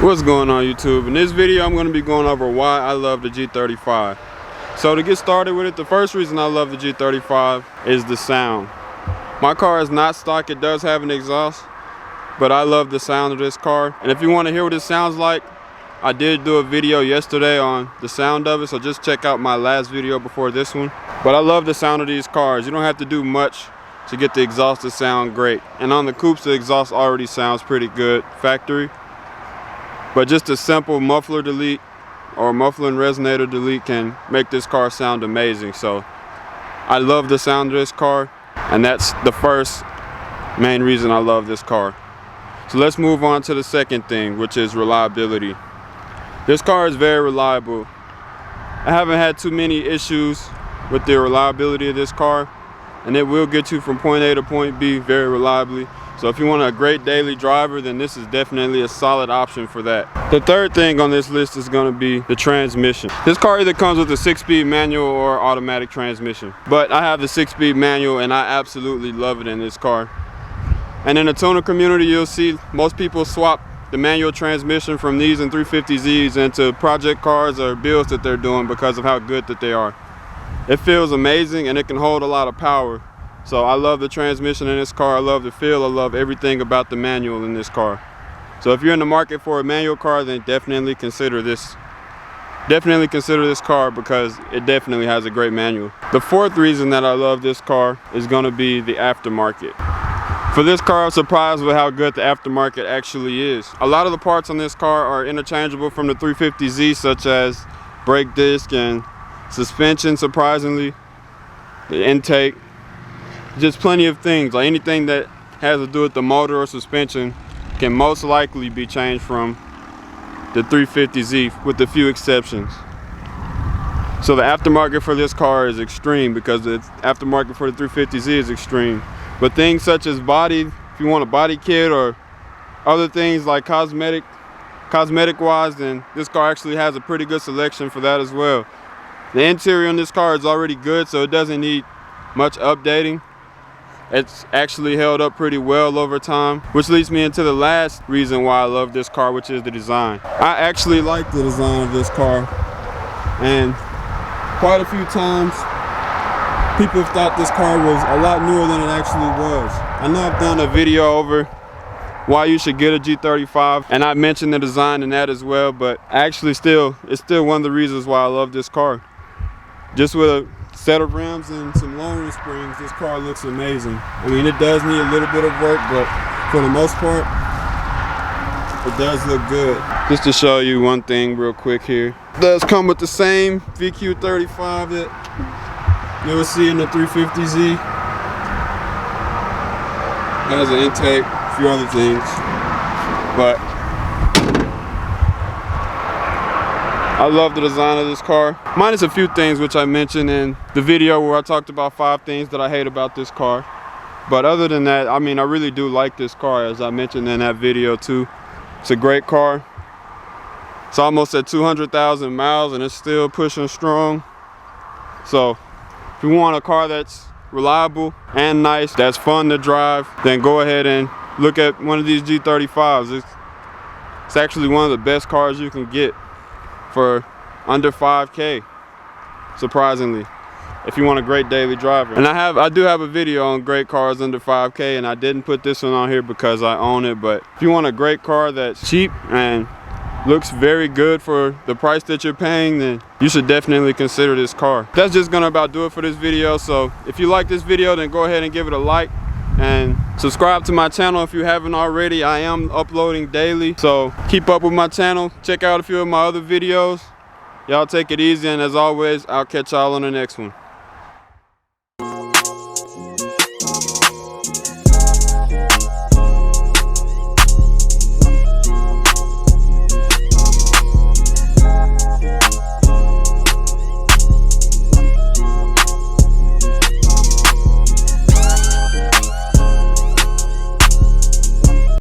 What's going on YouTube? In this video I'm going to be going over why I love the G35. So to get started with it, the first reason I love the G35 is the sound. My car is not stock, it does have an exhaust, but I love the sound of this car. And if you want to hear what it sounds like, I did do a video yesterday on the sound of it, so just check out my last video before this one. But I love the sound of these cars. You don't have to do much to get the exhaust to sound great. And on the coupes, the exhaust already sounds pretty good factory. But just a simple muffler delete or muffler and resonator delete can make this car sound amazing. So I love the sound of this car, and that's the first main reason I love this car. So let's move on to the second thing, which is reliability. This car is very reliable. I haven't had too many issues with the reliability of this car, and it will get you from point A to point B very reliably. So if you want a great daily driver, then this is definitely a solid option for that. The third thing on this list is going to be the transmission. This car either comes with a 6-speed manual or automatic transmission, but I have the 6-speed manual and I absolutely love it in this car. And in the tuner community, you'll see most people swap the manual transmission from these and 350Zs into project cars or builds that they're doing because of how good that they are. It feels amazing and it can hold a lot of power. So I love the transmission in this car. I love the feel. I love everything about the manual in this car. So if you're in the market for a manual car, then definitely consider this. Definitely consider this car because it definitely has a great manual. The fourth reason that I love this car is going to be the aftermarket. For this car, I'm surprised with how good the aftermarket actually is. A lot of the parts on this car are interchangeable from the 350Z, such as brake disc and suspension, surprisingly, the intake. Just plenty of things, like anything that has to do with the motor or suspension can most likely be changed from the 350Z with a few exceptions. So the aftermarket for this car is extreme because the aftermarket for the 350Z is extreme. But things such as body, if you want a body kit or other things like cosmetic wise, then this car actually has a pretty good selection for that as well. The interior on this car is already good, so it doesn't need much updating. It's actually held up pretty well over time, which leads me into the last reason why I love this car, which is the design. I actually like the design of this car, and quite a few times people have thought this car was a lot newer than it actually was. I know I've done a video over why you should get a G35, and I mentioned the design in that as well, but actually it's still one of the reasons why I love this car. Just with a set of rims and some lowering springs, this car looks amazing. I mean, it does need a little bit of work, but for the most part, it does look good. Just to show you one thing real quick here. It does come with the same VQ35 that you'll see in the 350Z. Has an intake, a few other things, but I love the design of this car, minus a few things which I mentioned in the video where I talked about 5 things that I hate about this car. But other than that, I mean, I really do like this car, as I mentioned in that video too. It's a great car. It's almost at 200,000 miles and it's still pushing strong. So if you want a car that's reliable and nice, that's fun to drive, then go ahead and look at one of these G35s. It's actually one of the best cars you can get for under 5K, surprisingly, if you want a great daily driver. And I do have a video on great cars under 5K, and I didn't put this one on here because I own it, but if you want a great car that's cheap and looks very good for the price that you're paying, then you should definitely consider this car. That's just gonna about do it for this video. So if you like this video, then go ahead and give it a like and subscribe to my channel if you haven't already. I am uploading daily, so keep up with my channel. Check out a few of my other videos. Y'all take it easy, and as always, I'll catch y'all on the next one.